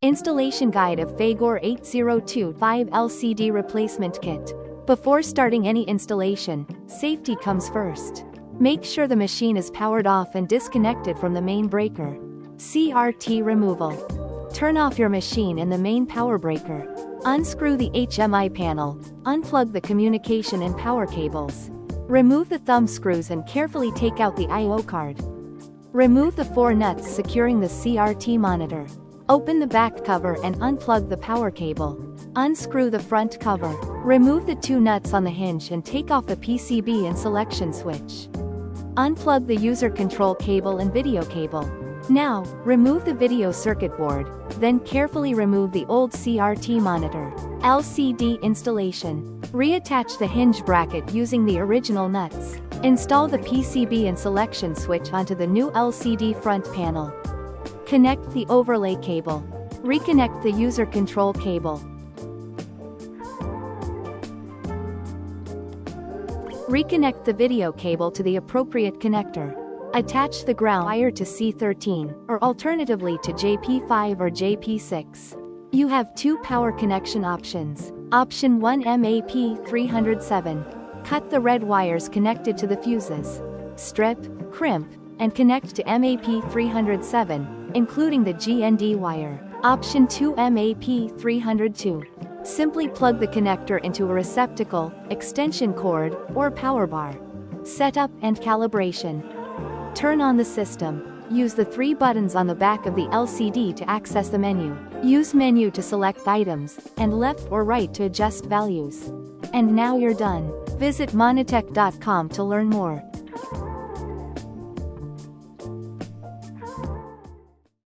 Installation Guide of Fagor 8025 LCD Replacement Kit. Before starting any installation, safety comes first. Make sure the machine is powered off and disconnected from the main breaker. CRT removal. Turn off your machine and the main power breaker. Unscrew the HMI panel. Unplug the communication and power cables. Remove the thumb screws and carefully take out the I/O card. Remove the 4 nuts securing the CRT monitor. Open the back cover and unplug the power cable. Unscrew the front cover. Remove the 2 nuts on the hinge and take off the PCB and selection switch. Unplug the user control cable and video cable. Now, remove the video circuit board, then carefully remove the old CRT monitor. LCD installation. Reattach the hinge bracket using the original nuts. Install the PCB and selection switch onto the new LCD front panel. Connect the overlay cable. Reconnect the user control cable. Reconnect the video cable to the appropriate connector. Attach the ground wire to C13, or alternatively to JP5 or JP6. You have 2 power connection options. Option 1, MAP307. Cut the red wires connected to the fuses. Strip, crimp, and connect to MAP307, including the GND wire. Option 2, MAP302. Simply plug the connector into a receptacle, extension cord, or power bar. Setup and calibration. Turn on the system. Use the 3 buttons on the back of the LCD to access the menu. Use menu to select items, and left or right to adjust values. And now you're done. Visit monitech.com to learn more.